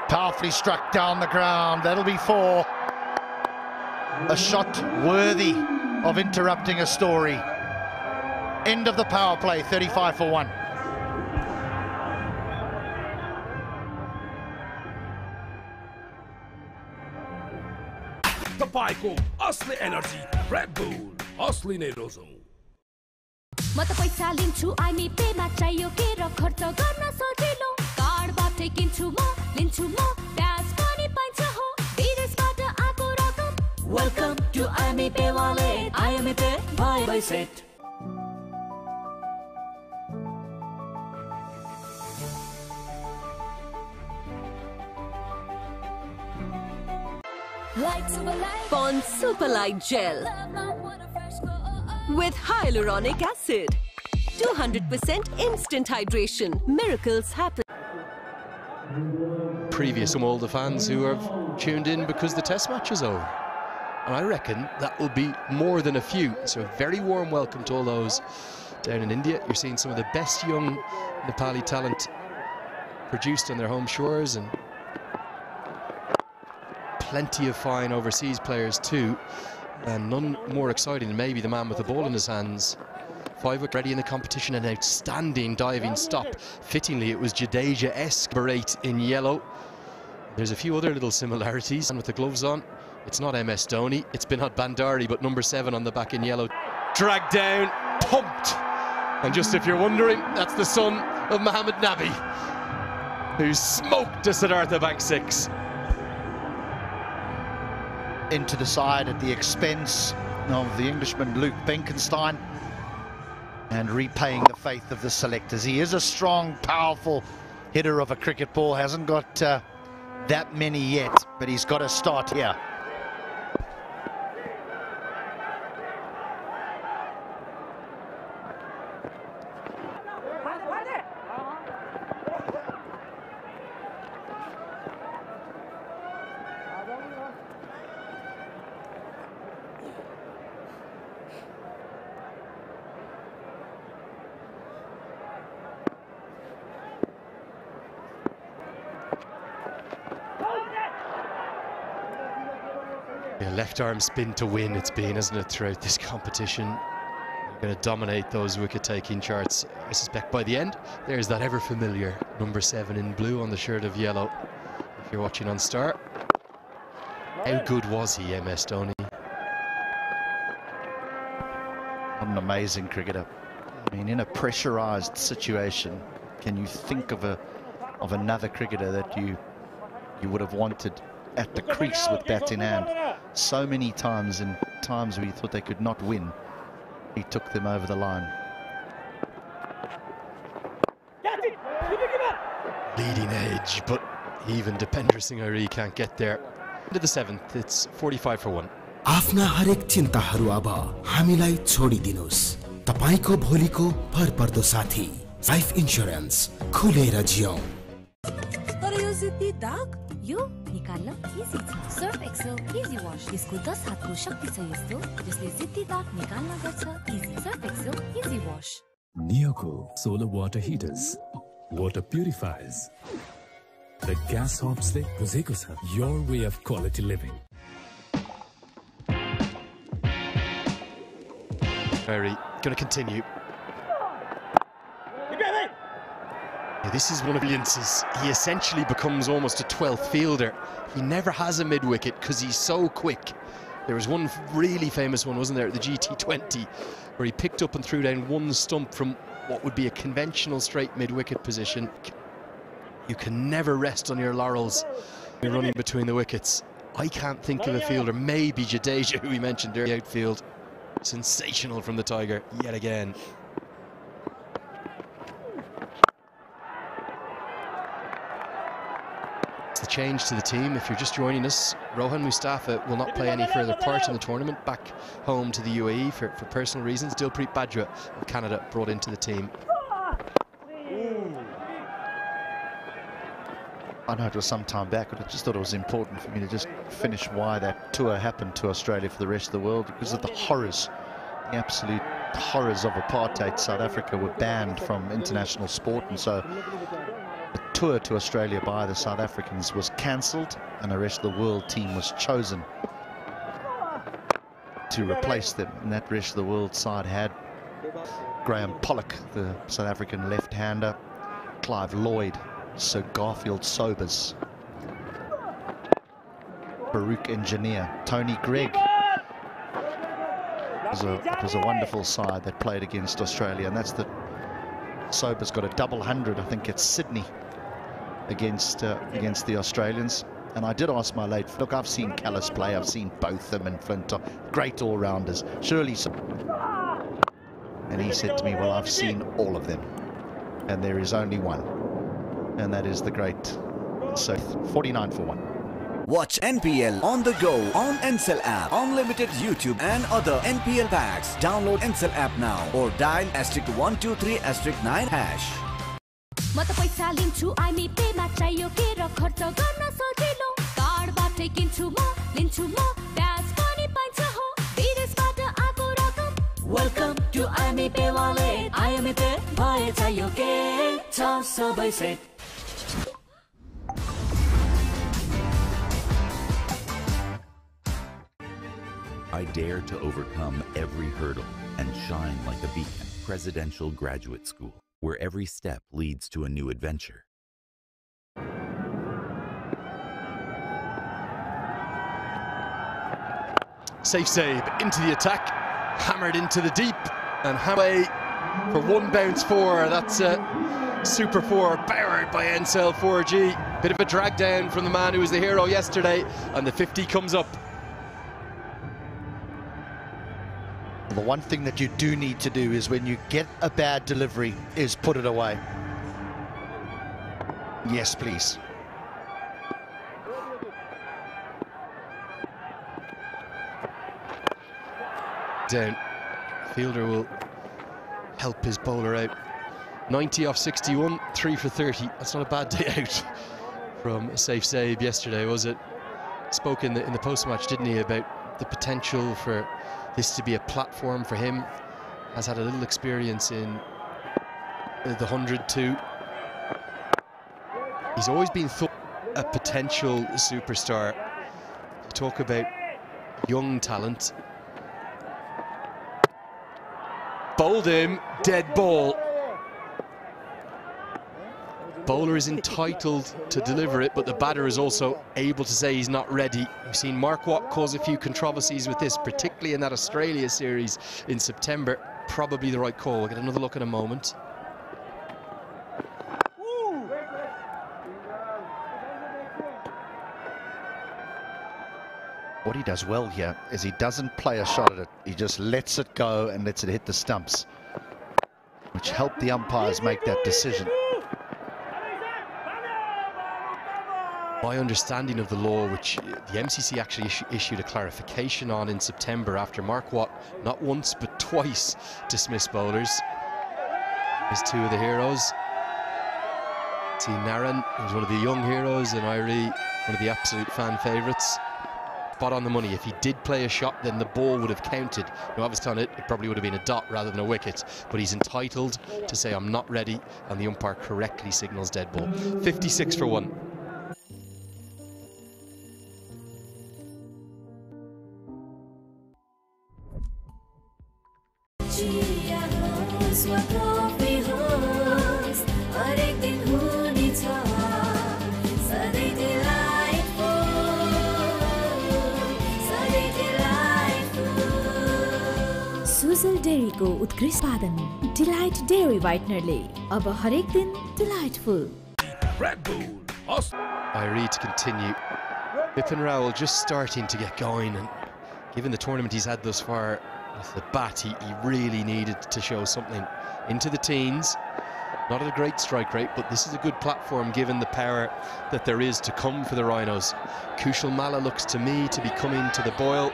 Powerfully struck down the ground. That'll be 4. A shot worthy of interrupting a story. End of the power play, 35 for 1. तपाईको असली energy red bull असली नै रोजौ म त पैसा लिन्छु आइमी पेमा चाहियो के र खर्च गर्न सजिलो कार्डबाटै किन्छु म लिन्छु म ब्याज पनि पाइन्छ हो विदेशबाट आको रकम welcome to IME Pay wallet IME Pay बाइ सेट Pond Super Light Gel with hyaluronic acid. 200% instant hydration. Miracles happen. Previous from all the fans who have tuned in because the test match is over. And I reckon that will be more than a few. So a very warm welcome to all those down in India. You're seeing some of the best young Nepali talent produced on their home shores, and plenty of fine overseas players too, and none more exciting than maybe the man with the ball in his hands. 5-wicket ready in the competition, an outstanding diving stop. Fittingly, it was Jadeja-esque berate in yellow. There's a few other little similarities, and with the gloves on, it's not MS Dhoni, it's Binod Bandari, but number 7 on the back in yellow. Dragged down, pumped, and just if you're wondering, that's the son of Mohammed Nabi, who smoked a Siddhartha bank 6. Into the side at the expense of the Englishman Luke Benkenstein, and repaying the faith of the selectors. He is a strong, powerful hitter of a cricket ball. Hasn't got that many yet, but he's got to start here. Left arm spin to win it's been, isn't it, throughout this competition. You're going to dominate those wicket-taking charts. I suspect by the end, there's that ever-familiar number 7 in blue on the shirt of yellow. If you're watching on Star. How good was he, MS Dhoni? What an amazing cricketer. I mean, in a pressurised situation, can you think of another cricketer that you would have wanted at the crease with bat in hand? So many times, in times where you thought they could not win, he took them over the line. Leading edge, but even Dipender Singh Hari can't get there. Into the 7th, it's 45 for 1. आफ्ना हरेक चिन्ताहरू अब हामीलाई छोडिदिनुस्. तपाईको भोलिको भरपर्दो साथी life insurance खुलेर जियौं. तर यो जिद्दी दाग यो निकाल्न इजी छ. Surf Excel easy wash. यसको 10 हातको शक्ति छ यस्तो जसले जिद्दी दाग निकाल्न गर्छ easy. Surf Excel easy wash. Neoco solar water heaters, water purifiers. The gas hobs le buzeko cha your way of quality living. Very going to continue. This is one of brilliances. He essentially becomes almost a 12th fielder. He never has a mid-wicket because he's so quick. There was one really famous one, wasn't there, at the GT20, where he picked up and threw down one stump from what would be a conventional straight mid-wicket position. You can never rest on your laurels when running between the wickets. I can't think of a fielder, maybe Jadeja, who we mentioned earlier, outfield. Sensational from the Tiger, yet again. It's the change to the team. If you're just joining us, Rohan Mustafa will not play any further part in the tournament. Back home to the UAE for personal reasons. Dilpreet Bajwa of Canada brought into the team. I know it was some time back, but I just thought it was important for me to just finish why that tour happened to Australia for the rest of the world, because of the horrors, the absolute horrors of apartheid. South Africa were banned from international sport, and so the tour to Australia by the South Africans was cancelled, and the rest of the world team was chosen to replace them. And that rest of the world side had Graham Pollock, the South African left-hander, Clive Lloyd, Sir Garfield Sobers, Baruch Engineer, Tony Gregg. It was a wonderful side that played against Australia, and that's the Sobers got a double 100, I think, at Sydney against the Australians. And I did ask my late, look, I've seen Callis play, I've seen Botham and Flintoff, great all-rounders, surely so. And he said to me, well, I've seen all of them, and there is only one, and that is the great. So 49 for 1. Watch NPL on the go on Ncell app, unlimited YouTube and other NPL packs. Download Ncell app now or dial *123*9#. म त पैसा लिन्छु IME Pema चाहियो के र खर्च गर्न सजिलो कार्डबाटै किन्छु म लिन्छु म ब्याज पनि पाइन्छ हो विदेशबाट आको रकम welcome to IME Pay wallet IME पे भए चाहियो के छ सबै set I dare to overcome every hurdle and shine like a beacon. Presidential Graduate School, where every step leads to a new adventure. Safe save into the attack, hammered into the deep, and halfway for one bounce four. That's a super four powered by Ncell 4G. Bit of a drag down from the man who was the hero yesterday, and the 50 comes up. The one thing that you do need to do is when you get a bad delivery is put it away. Yes, please. Down. Fielder will help his bowler out. 90 off 61, 3 for 30. That's not a bad day out from a safe save yesterday, was it? Spoke in the post-match, didn't he, about the potential for this to be a platform for him. Has had a little experience in the 100 too. He's always been thought a potential superstar. Talk about young talent. Bowled him, dead ball. Bowler is entitled to deliver it, but the batter is also able to say he's not ready. We've seen Mark Watt cause a few controversies with this, particularly in that Australia series in September. Probably the right call. We'll get another look in a moment. What he does well here is he doesn't play a shot at it. He just lets it go and lets it hit the stumps, which helped the umpires make that decision. My understanding of the law, which the MCC actually issued a clarification on in September after Mark Watt, not once but twice, dismissed bowlers. There's two of the heroes. See Naran, who's one of the young heroes, and Irie, one of the absolute fan favourites. Spot on the money. If he did play a shot, then the ball would have counted. Now, obviously on it, it probably would have been a dot rather than a wicket, but he's entitled to say, I'm not ready, and the umpire correctly signals dead ball. 56 for 1. Sujal डेरीको उत्कृष्ट उत्पादन delight dairy व्हाइटनरले अब हरेक दिन delightful. Red Bull, Irie to continue. Bipin Rawal just starting to get going, and given the tournament he's had thus far with the bat, he really needed to show something. Into the teens, not at a great strike rate, but this is a good platform given the power that there is to come for the Rhinos. Kushal Malla looks to me to be coming to the boil.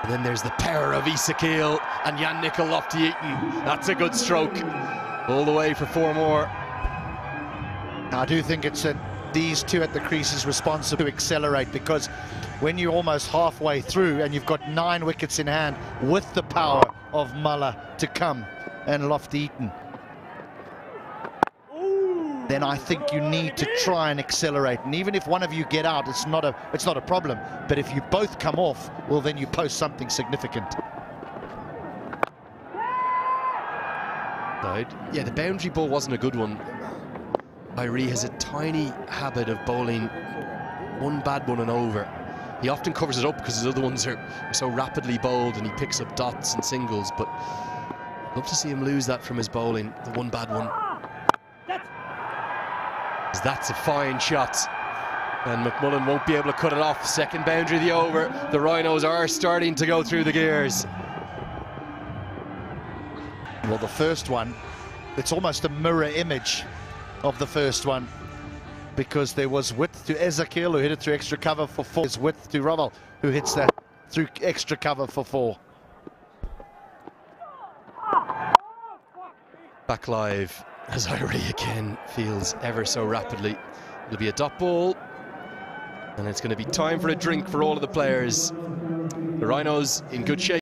And then there's the power of Isakil and Jan Nicol Lofty-Eaton. That's a good stroke. All the way for 4 more. I do think it's these two at the crease is responsible to accelerate, because when you're almost halfway through and you've got 9 wickets in hand with the power of Muller to come and Lofty-Eaton, then I think you need to try and accelerate. And even if one of you get out, it's not a problem. But if you both come off, well, then you post something significant. Yeah, the boundary ball wasn't a good one. Irie has a tiny habit of bowling one bad one and over. He often covers it up because his other ones are so rapidly bowled, and he picks up dots and singles, but I'd love to see him lose that from his bowling, the one bad one. That's a fine shot, and McMullen won't be able to cut it off. Second boundary of the over. The Rhinos are starting to go through the gears. Well, the first one, it's almost a mirror image of the first one, because there was width to Ezekiel, who hit it through extra cover for 4. There's width to Ravel, who hits that through extra cover for 4. Back live as Irie again feels ever so rapidly. It'll be a dot ball, and it's going to be time for a drink for all of the players. The Rhinos in good shape.